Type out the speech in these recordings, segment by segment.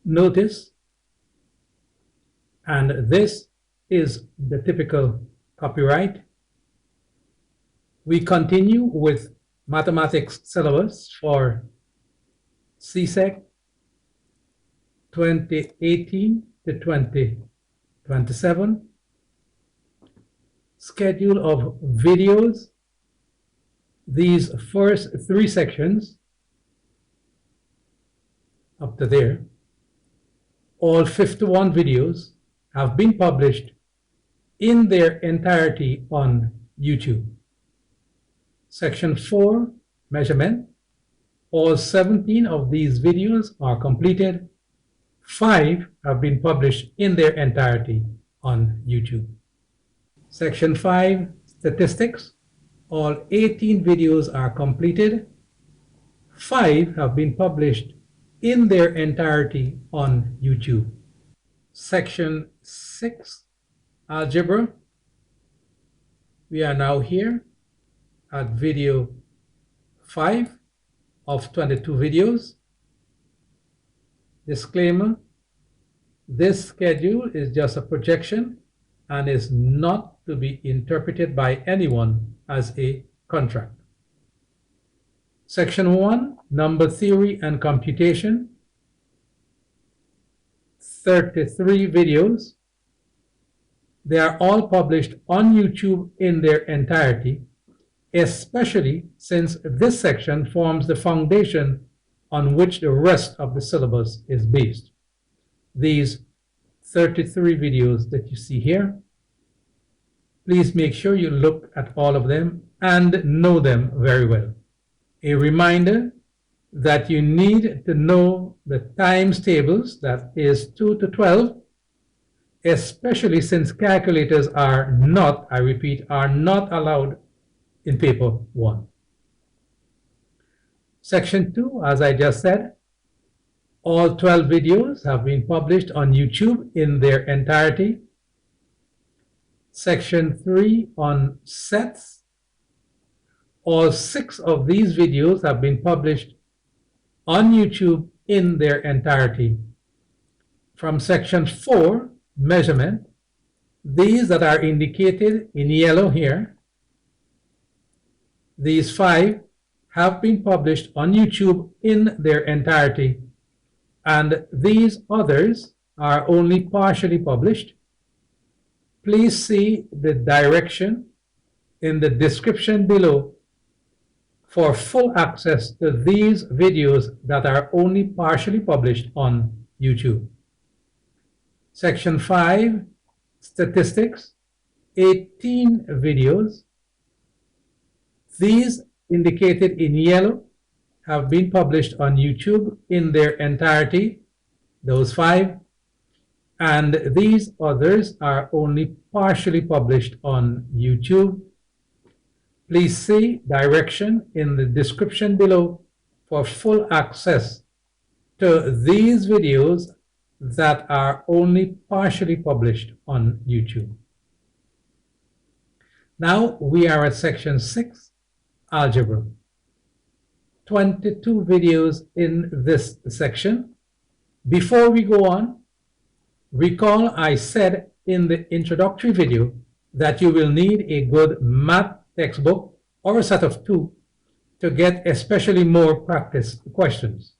notice, and this is the typical copyright. We continue with mathematics syllabus for CSEC 2018 to 2027. Schedule of videos. These first 3 sections up to there, all 51 videos have been published in their entirety on YouTube. Section 4, measurement. All 17 of these videos are completed. 5 have been published in their entirety on YouTube. Section 5, statistics. All 18 videos are completed. 5 have been published in their entirety on YouTube. Section 6, algebra. We are now here at video 5 of 22 videos. Disclaimer: this schedule is just a projection and is not to be interpreted by anyone as a contract. Section 1, number theory and computation. 33 videos. They are all published on YouTube in their entirety, especially since this section forms the foundation on which the rest of the syllabus is based. These 33 videos that you see here, please make sure you look at all of them and know them very well. A reminder that you need to know the times tables, that is 2 to 12, especially since calculators are not, I repeat, are not allowed in paper 1. Section 2, as I just said, all 12 videos have been published on YouTube in their entirety. Section 3, on sets. All 6 of these videos have been published on YouTube in their entirety. From section 4, measurement, these that are indicated in yellow here, these 5 have been published on YouTube in their entirety, and these others are only partially published. Please see the direction in the description below for full access to these videos that are only partially published on YouTube. Section 5, statistics, 18 videos. These indicated in yellow have been published on YouTube in their entirety, those 5, and these others are only partially published on YouTube. Please see direction in the description below for full access to these videos that are only partially published on YouTube. Now we are at section 6, algebra. 22 videos in this section. Before we go on, recall I said in the introductory video that you will need a good math textbook or a set of 2 to get especially more practice questions.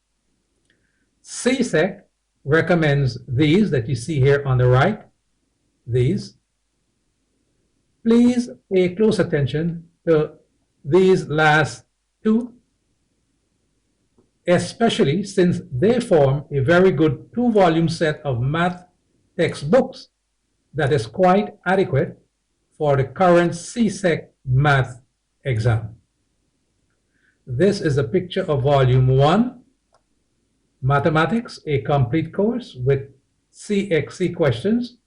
CSEC recommends these that you see here on the right, these. Please pay close attention to these last 2, especially since they form a very good 2-volume set of math textbooks that is quite adequate for the current CSEC math exam. This is a picture of volume 1, Mathematics, a complete course with CXC questions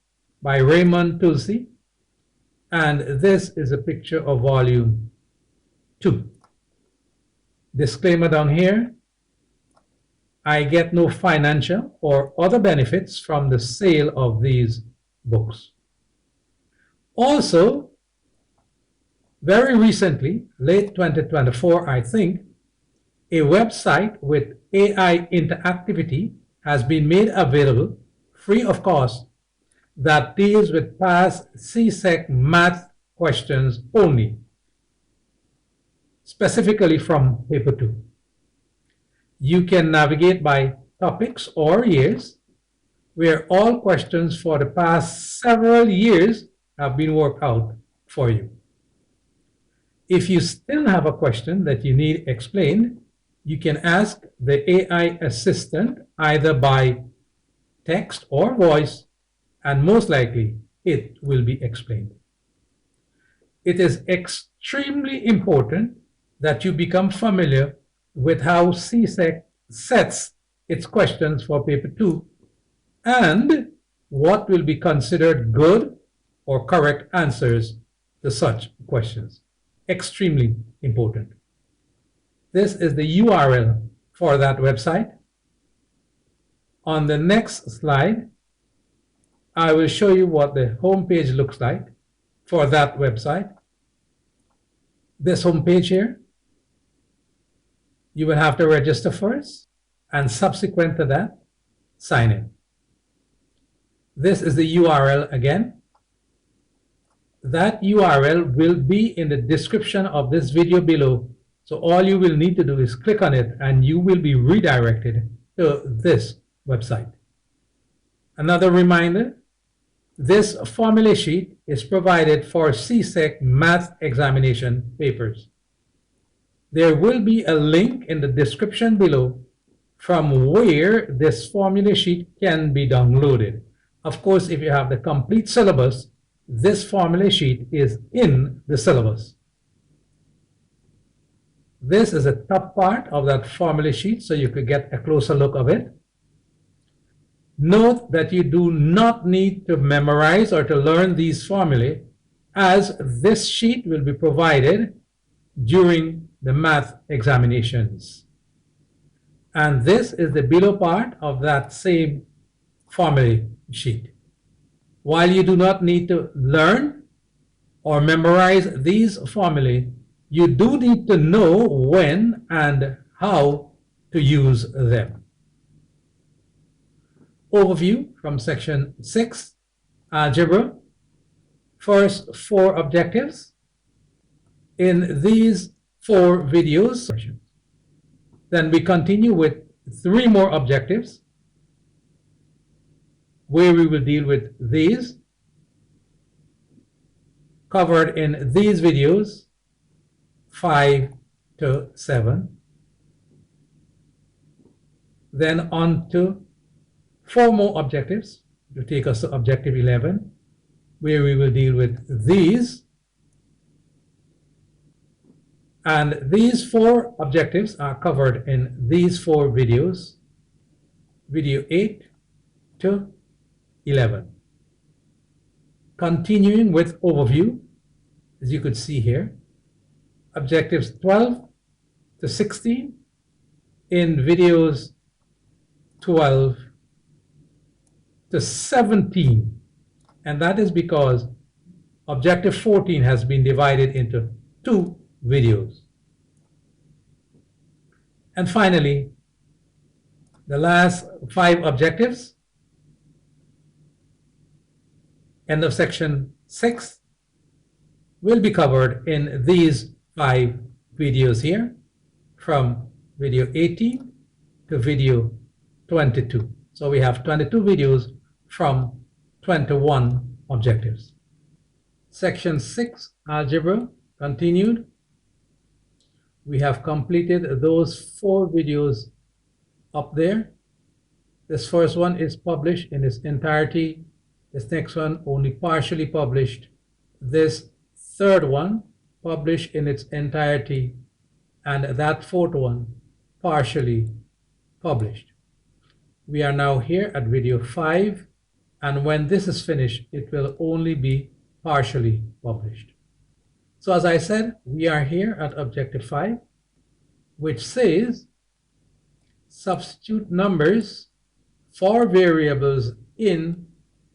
by Raymond Tulsi. And this is a picture of volume 2. Disclaimer down here, I get no financial or other benefits from the sale of these books. Also, very recently, late 2024, I think, a website with AI interactivity has been made available free of cost that deals with past CSEC math questions only, specifically from paper 2. You can navigate by topics or years, where all questions for the past several years have been worked out for you. If you still have a question that you need explained, you can ask the AI assistant either by text or voice, and most likely it will be explained. It is extremely important that you become familiar with how CSEC sets its questions for paper 2 and what will be considered good or correct answers to such questions. Extremely important. This is the URL for that website. On the next slide, I will show you what the homepage looks like for that website. This homepage here, you will have to register first, and subsequent to that, sign in. This is the URL again. That URL will be in the description of this video below. So all you will need to do is click on it and you will be redirected to this website. Another reminder, this formula sheet is provided for CSEC math examination papers. There will be a link in the description below from where this formula sheet can be downloaded. Of course, if you have the complete syllabus, this formula sheet is in the syllabus. This is a top part of that formula sheet, so you could get a closer look of it. Note that you do not need to memorize or to learn these formulae, as this sheet will be provided during the math examinations. And this is the below part of that same formula sheet. While you do not need to learn or memorize these formulae, you do need to know when and how to use them. Overview from section 6, Algebra. First 4 objectives. In these 4 videos, then we continue with 3 more objectives, where we will deal with these, covered in these videos 5 to 7. Then on to 4 more objectives to take us to objective 11, where we will deal with these. And these 4 objectives are covered in these 4 videos, video 8 to 11. Continuing with overview, as you could see here, objectives 12 to 16 in videos 12 to 17. And that is because objective 14 has been divided into 2 videos. And finally, the last 5 objectives, end of section 6, will be covered in these 5 videos here, from video 18 to video 22. So we have 22 videos from 21 objectives. Section 6, Algebra, continued. We have completed those 4 videos up there. This first one is published in its entirety. This next one only partially published. This third one published in its entirety. And that 4th one partially published. We are now here at video 5. And when this is finished, it will only be partially published. So as I said, we are here at objective 5, which says substitute numbers for variables in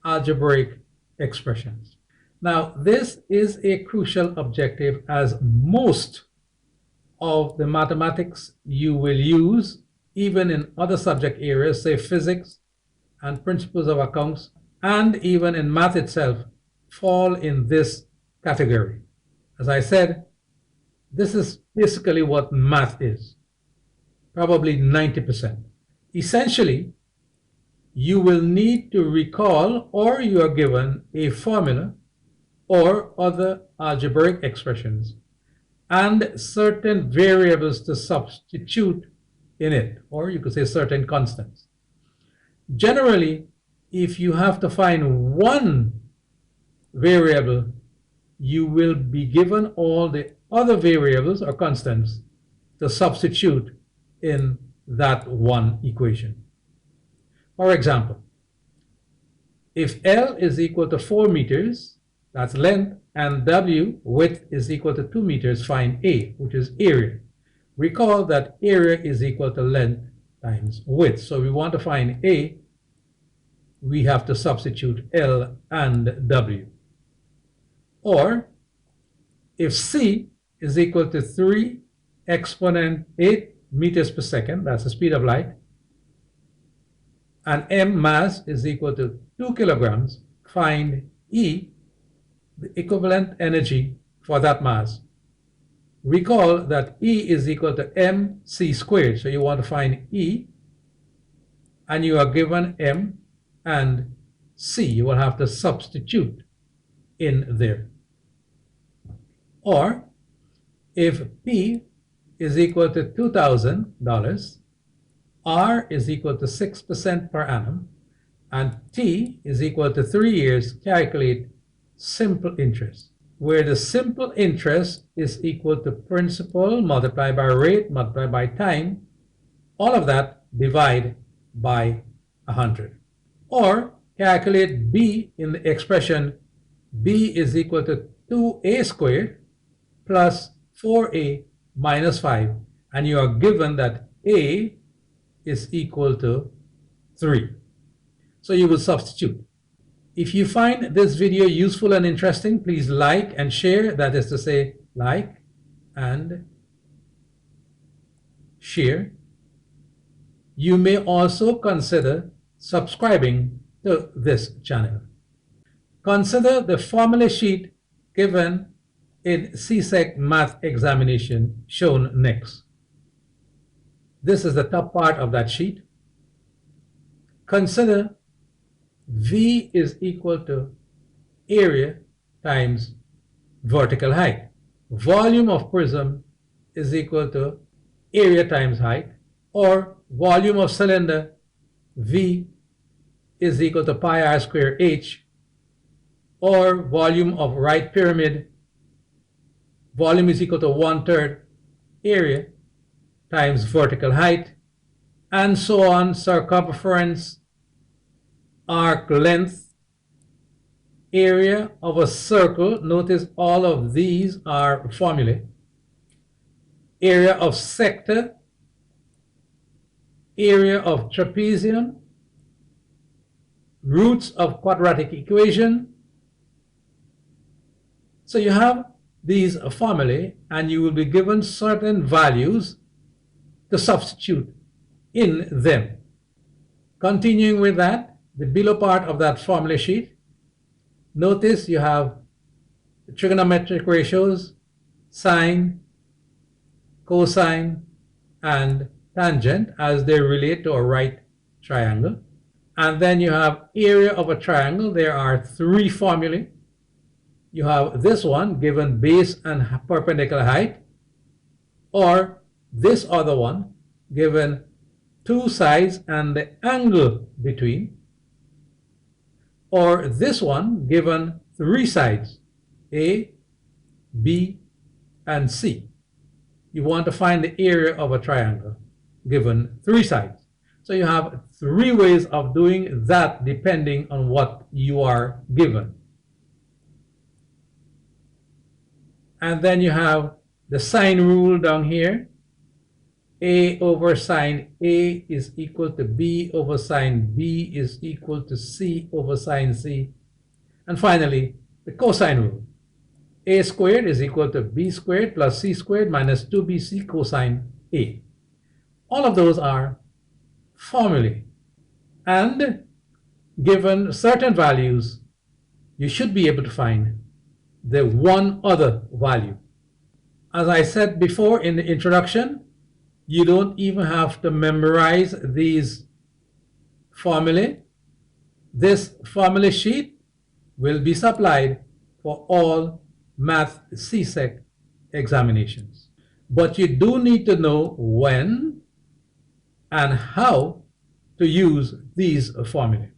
algebraic expressions. Now, this is a crucial objective, as most of the mathematics you will use even in other subject areas, say physics and principles of accounts, and even in math itself, fall in this category. As I said, this is basically what math is, probably 90%. Essentially, you will need to recall, or you are given a formula or other algebraic expressions and certain variables to substitute in it, or you could say certain constants. Generally, if you have to find one variable, you will be given all the other variables or constants to substitute in that one equation. For example, if L is equal to 4 meters, that's length, and W, width, is equal to 2 meters, find A, which is area. Recall that area is equal to length times width. So we want to find A, we have to substitute L and W. Or if C is equal to 3 exponent 8 meters per second, that's the speed of light, and M mass is equal to 2 kilograms, find E, the equivalent energy for that mass. Recall that E is equal to mc squared, so you want to find E, and you are given M and C. You will have to substitute in there. Or if P is equal to $2,000, R is equal to 6% per annum, and T is equal to 3 years, calculate simple interest, where the simple interest is equal to principal multiplied by rate multiplied by time, all of that divide by 100. Or calculate B in the expression B is equal to 2a squared plus 4a minus 5, and you are given that A is equal to 3. So you will substitute. If you find this video useful and interesting, please like and share. That is to say, like and share. You may also consider subscribing to this channel. Consider the formula sheet given in CSEC math examination shown next. This is the top part of that sheet. Consider V is equal to area times vertical height. Volume of prism is equal to area times height, or volume of cylinder V is equal to pi r squared h, or volume of right pyramid, volume is equal to 1/3 area times vertical height, and so on. Circumference, arc length, area of a circle. Notice all of these are formulae. Area of sector, area of trapezium, roots of quadratic equation. So you have these formulae, and you will be given certain values to substitute in them. Continuing with that, the below part of that formula sheet, notice you have the trigonometric ratios, sine, cosine, and tangent as they relate to a right triangle. And then you have area of a triangle. There are 3 formulae. You have this one given base and perpendicular height, or this other one given 2 sides and the angle between, or this one given 3 sides, A, B, and C. You want to find the area of a triangle given 3 sides. So you have 3 ways of doing that depending on what you are given. And then you have the sine rule down here. A over sine A is equal to B over sine B is equal to C over sine C. And finally, the cosine rule. A squared is equal to B squared plus C squared minus 2BC cosine A. All of those are formulae. And given certain values, you should be able to find the one other value. As I said before in the introduction, you don't even have to memorize these formulae. This formula sheet will be supplied for all Math CSEC examinations. But you do need to know when and how to use these formulae.